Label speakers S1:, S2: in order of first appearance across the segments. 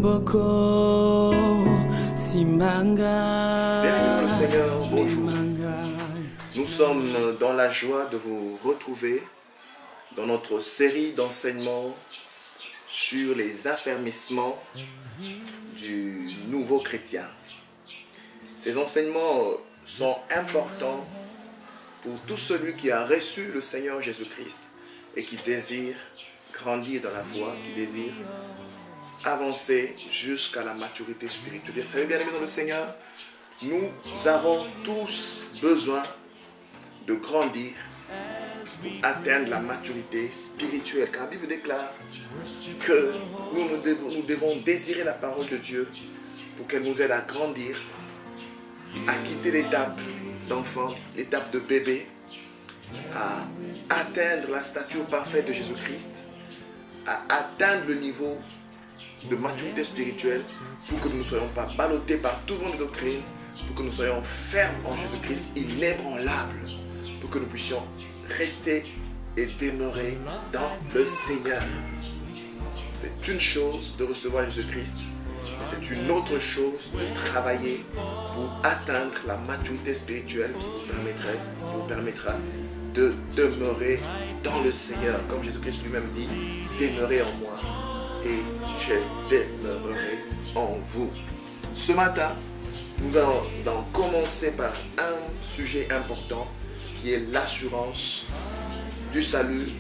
S1: Bien-aimés le Seigneur, bonjour. Nous sommes dans la joie de vous retrouver dans notre série d'enseignements sur les affermissements du nouveau chrétien. Ces enseignements sont importants pour tout celui qui a reçu le Seigneur Jésus-Christ et qui désire grandir dans la foi, qui désire avancer jusqu'à la maturité spirituelle. Vous savez, bien aimés dans le Seigneur, nous avons tous besoin de grandir pour atteindre la maturité spirituelle. Car la Bible déclare que nous devons désirer la parole de Dieu pour qu'elle nous aide à grandir, à quitter l'étape d'enfant, l'étape de bébé, à atteindre la stature parfaite de Jésus-Christ, à atteindre le niveau de maturité spirituelle pour que nous ne soyons pas ballottés par tout vent de doctrine, pour que nous soyons fermes en Jésus-Christ, inébranlables, pour que nous puissions rester et demeurer dans le Seigneur. C'est une chose de recevoir Jésus-Christ, mais c'est une autre chose de travailler pour atteindre la maturité spirituelle qui vous permettra de demeurer dans le Seigneur. Comme Jésus-Christ lui-même dit, demeurez en moi et je demeurerai en vous. Ce matin, nous allons commencer par un sujet important qui est l'assurance du salut,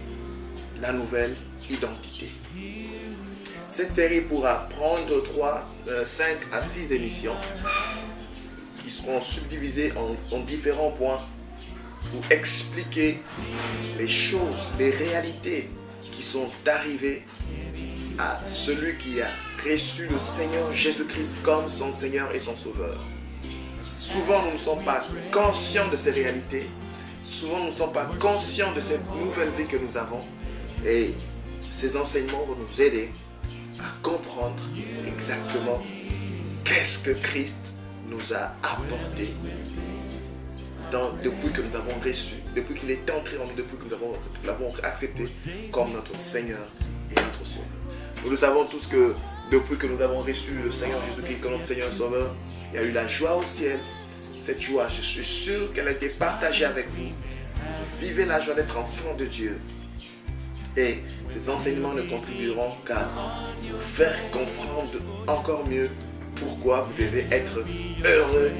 S1: la nouvelle identité. Cette série pourra prendre 5 à 6 émissions qui seront subdivisées en différents points pour expliquer les choses, les réalités qui sont arrivées à celui qui a reçu le Seigneur Jésus-Christ comme son Seigneur et son Sauveur. Souvent, nous ne sommes pas conscients de ces réalités. Souvent, nous ne sommes pas conscients de cette nouvelle vie que nous avons. Et ces enseignements vont nous aider à comprendre exactement qu'est-ce que Christ nous a apporté depuis que nous avons reçu, depuis qu'il est entré en nous, depuis que nous l'avons accepté comme notre Seigneur et notre Sauveur. Nous le savons tous que depuis que nous avons reçu le Seigneur Jésus-Christ comme notre Seigneur et Sauveur, il y a eu la joie au ciel. Cette joie, je suis sûr qu'elle a été partagée avec vous. Vous vivez la joie d'être enfant de Dieu. Et ces enseignements ne contribueront qu'à vous faire comprendre encore mieux pourquoi vous devez être heureux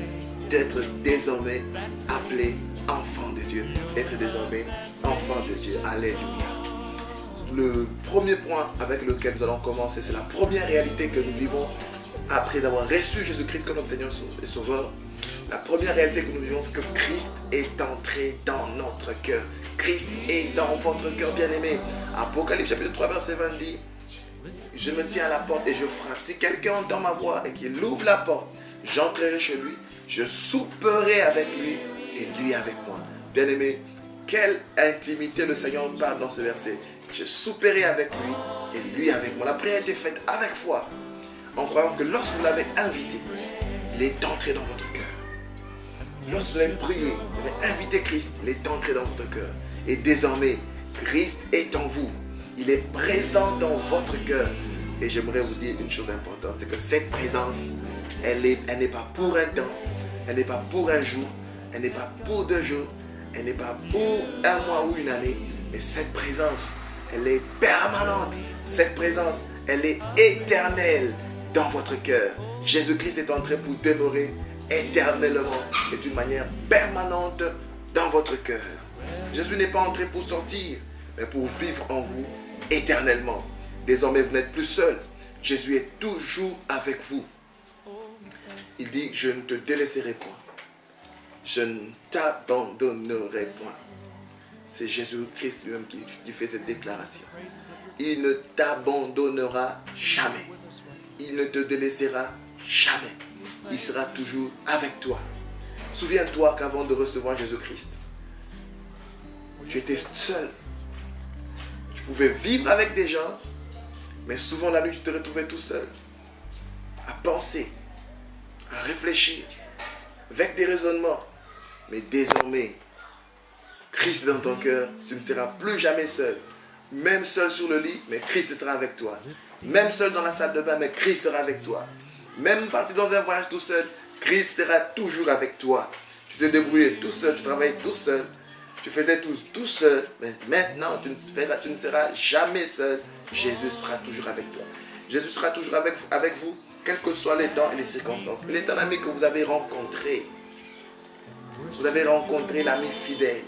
S1: d'être désormais appelé enfant de Dieu. Être désormais enfant de Dieu. Alléluia. Le premier point avec lequel nous allons commencer, c'est la première réalité que nous vivons après avoir reçu Jésus-Christ comme notre Seigneur et Sauveur. La première réalité que nous vivons, c'est que Christ est entré dans notre cœur. Christ est dans votre cœur, bien-aimé. Apocalypse chapitre 3, verset 20 dit, je me tiens à la porte et je frappe. Si quelqu'un entend ma voix et qu'il ouvre la porte, j'entrerai chez lui, je souperai avec lui et lui avec moi. Bien-aimé, quelle intimité le Seigneur parle dans ce verset. Je souperai avec lui et lui avec moi. La prière a été faite avec foi, en croyant que lorsque vous l'avez invité, il est entré dans votre cœur. Lorsque vous avez prié, vous avez invité Christ, il est entré dans votre cœur. Et désormais, Christ est en vous. Il est présent dans votre cœur. Et j'aimerais vous dire une chose importante, c'est que cette présence, elle n'est pas pour un temps, elle n'est pas pour un jour, elle n'est pas pour 2 jours, elle n'est pas pour un mois ou une année, mais cette présence, elle est permanente. Cette présence, elle est éternelle dans votre cœur. Jésus-Christ est entré pour demeurer éternellement et d'une manière permanente dans votre cœur. Jésus n'est pas entré pour sortir, mais pour vivre en vous éternellement. Désormais, vous n'êtes plus seul. Jésus est toujours avec vous. Il dit, je ne te délaisserai point. Je ne t'abandonnerai point. C'est Jésus-Christ lui-même qui fait cette déclaration. Il ne t'abandonnera jamais. Il ne te délaissera jamais. Il sera toujours avec toi. Souviens-toi qu'avant de recevoir Jésus-Christ, tu étais seul. Tu pouvais vivre avec des gens, mais souvent la nuit, tu te retrouvais tout seul. À penser, à réfléchir, avec des raisonnements. Mais désormais, Christ est dans ton cœur, tu ne seras plus jamais seul. Même seul sur le lit, mais Christ sera avec toi. Même seul dans la salle de bain, mais Christ sera avec toi. Même parti dans un voyage tout seul, Christ sera toujours avec toi. Tu te débrouillais tout seul, tu travaillais tout seul. Tu faisais tout seul. Mais maintenant, tu ne seras jamais seul. Jésus sera toujours avec toi. Jésus sera toujours avec vous, quels que soient les temps et les circonstances. Il est un ami que vous avez rencontré. Vous avez rencontré l'ami fidèle.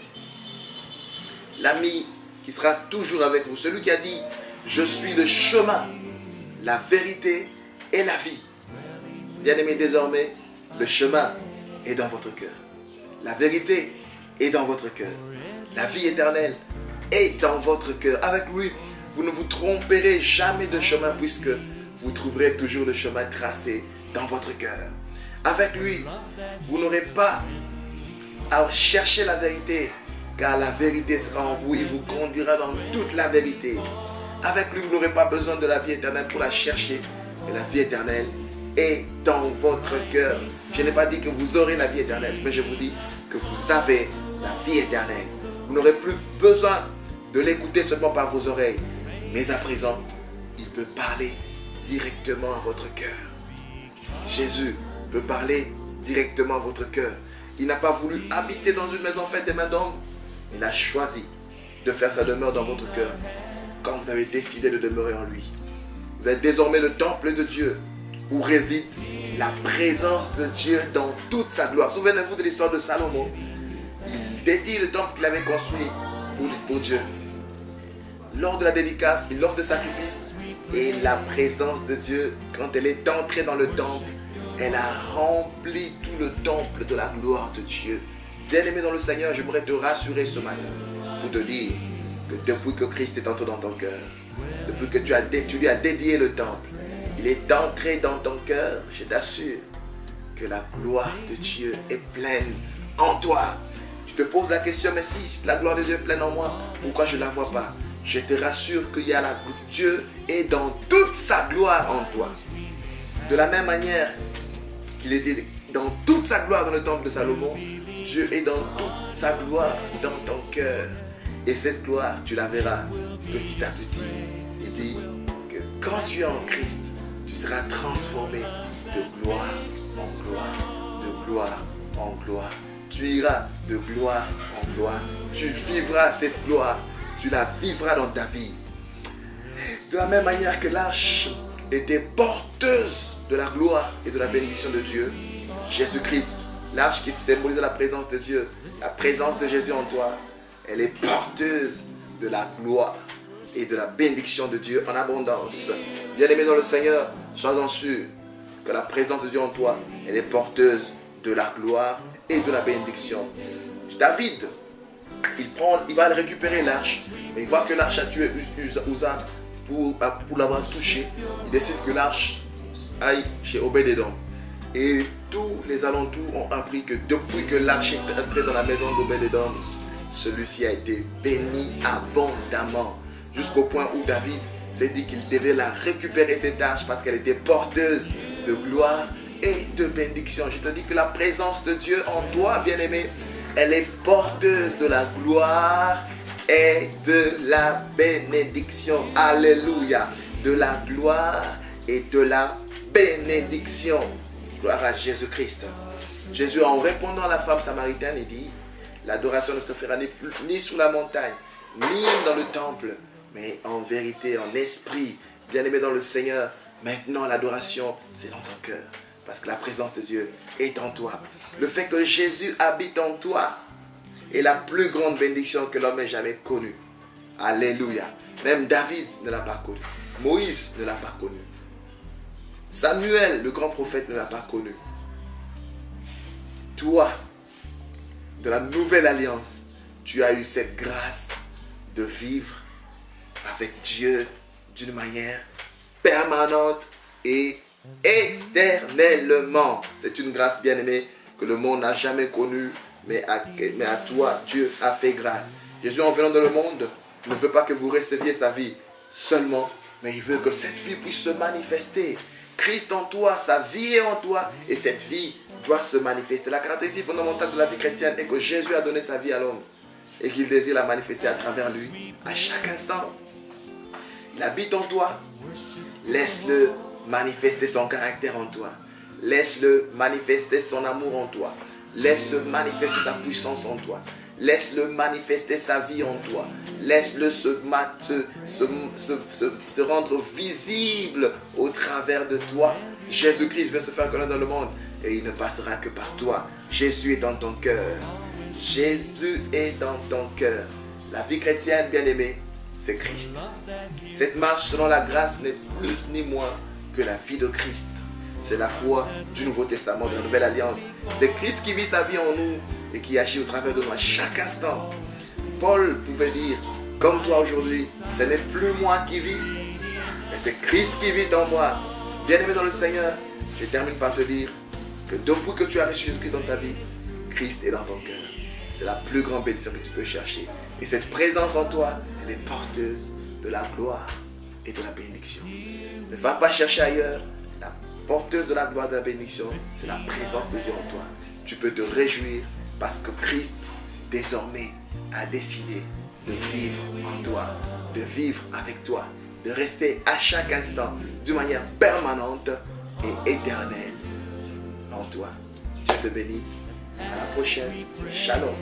S1: L'ami qui sera toujours avec vous. Celui qui a dit, je suis le chemin, la vérité et la vie. Bien-aimés, désormais, le chemin est dans votre cœur. La vérité est dans votre cœur. La vie éternelle est dans votre cœur. Avec lui, vous ne vous tromperez jamais de chemin puisque vous trouverez toujours le chemin tracé dans votre cœur. Avec lui, vous n'aurez pas à chercher la vérité, car la vérité sera en vous. Il vous conduira dans toute la vérité. Avec lui, vous n'aurez pas besoin de la vie éternelle pour la chercher. Et la vie éternelle est dans votre cœur. Je n'ai pas dit que vous aurez la vie éternelle, mais je vous dis que vous avez la vie éternelle. Vous n'aurez plus besoin de l'écouter seulement par vos oreilles. Mais à présent, il peut parler directement à votre cœur. Jésus peut parler directement à votre cœur. Il n'a pas voulu habiter dans une maison faite des mains d'hommes. Il a choisi de faire sa demeure dans votre cœur quand vous avez décidé de demeurer en lui. Vous êtes désormais le temple de Dieu où réside la présence de Dieu dans toute sa gloire. Souvenez-vous de l'histoire de Salomon. Il dédie le temple qu'il avait construit pour Dieu. Lors de la dédicace et lors du sacrifice, et la présence de Dieu, quand elle est entrée dans le temple, elle a rempli tout le temple de la gloire de Dieu. Bien-aimé dans le Seigneur, j'aimerais te rassurer ce matin pour te dire que depuis que Christ est entré dans ton cœur, depuis que tu lui as dédié le temple, il est entré dans ton cœur, je t'assure que la gloire de Dieu est pleine en toi. Tu te poses la question, mais si la gloire de Dieu est pleine en moi, pourquoi je ne la vois pas? Je te rassure qu'il y a Dieu est dans toute sa gloire en toi. De la même manière qu'il était dans toute sa gloire dans le temple de Salomon, Dieu est dans toute sa gloire dans ton cœur. Et cette gloire, tu la verras petit à petit. Il dit que quand tu es en Christ, tu seras transformé de gloire en gloire, de gloire en gloire. Tu iras de gloire en gloire. Tu vivras cette gloire. Tu la vivras dans ta vie. De la même manière que l'arche était porteuse de la gloire et de la bénédiction de Dieu, Jésus-Christ, l'arche qui symbolise la présence de Dieu, la présence de Jésus en toi, elle est porteuse de la gloire et de la bénédiction de Dieu en abondance. Bien-aimé dans le Seigneur, sois-en sûr que la présence de Dieu en toi, elle est porteuse de la gloire et de la bénédiction. David, il va récupérer l'arche, mais il voit que l'arche a tué Uza pour l'avoir touché. Il décide que l'arche aille chez Obed-Edom. Et tous les alentours ont appris que depuis que l'arche est entrée dans la maison d'Obed-Edom, celui-ci a été béni abondamment, jusqu'au point où David s'est dit qu'il devait la récupérer cette arche parce qu'elle était porteuse de gloire et de bénédiction. Je te dis que la présence de Dieu en toi, bien-aimé, elle est porteuse de la gloire et de la bénédiction. Alléluia. De la gloire et de la bénédiction. Gloire à Jésus-Christ. Jésus, en répondant à la femme samaritaine, il dit, l'adoration ne se fera ni sous la montagne, ni dans le temple, mais en vérité, en esprit. Bien-aimé dans le Seigneur, maintenant l'adoration, c'est dans ton cœur. Parce que la présence de Dieu est en toi. Le fait que Jésus habite en toi est la plus grande bénédiction que l'homme ait jamais connue. Alléluia. Même David ne l'a pas connu. Moïse ne l'a pas connu. Samuel, le grand prophète, ne l'a pas connu. Toi, de la nouvelle alliance, tu as eu cette grâce de vivre avec Dieu d'une manière permanente et éternellement. C'est une grâce, bien-aimée, que le monde n'a jamais connue, mais à toi, Dieu a fait grâce. Jésus, en venant dans le monde, ne veut pas que vous receviez sa vie seulement, mais il veut que cette vie puisse se manifester. Christ en toi, sa vie est en toi, et cette vie doit se manifester. La caractéristique fondamentale de la vie chrétienne est que Jésus a donné sa vie à l'homme, et qu'il désire la manifester à travers lui, à chaque instant. Il habite en toi, Laisse-le manifester son caractère en toi. Laisse-le manifester son amour en toi. Laisse-le manifester sa puissance en toi. Laisse-le manifester sa vie en toi. Laisse-le se rendre visible au travers de toi. Jésus-Christ veut se faire connaître dans le monde et il ne passera que par toi. Jésus est dans ton cœur. Jésus est dans ton cœur. La vie chrétienne, bien-aimée, c'est Christ. Cette marche selon la grâce n'est plus ni moins que la vie de Christ. C'est la foi du Nouveau Testament, de la Nouvelle Alliance. C'est Christ qui vit sa vie en nous et qui agit au travers de nous à chaque instant. Paul pouvait dire, comme toi aujourd'hui, ce n'est plus moi qui vis, mais c'est Christ qui vit en moi. Bien-aimé dans le Seigneur, je termine par te dire que depuis que tu as reçu Jésus-Christ dans ta vie, Christ est dans ton cœur. C'est la plus grande bénédiction que tu peux chercher. Et cette présence en toi, elle est porteuse de la gloire et de la bénédiction. Ne va pas chercher ailleurs. La porteuse de la gloire et de la bénédiction, c'est la présence de Dieu en toi. Tu peux te réjouir parce que Christ, désormais, a décidé de vivre en toi, de vivre avec toi, de rester à chaque instant, d'une manière permanente et éternelle en toi. Dieu te bénisse. À la prochaine. Shalom.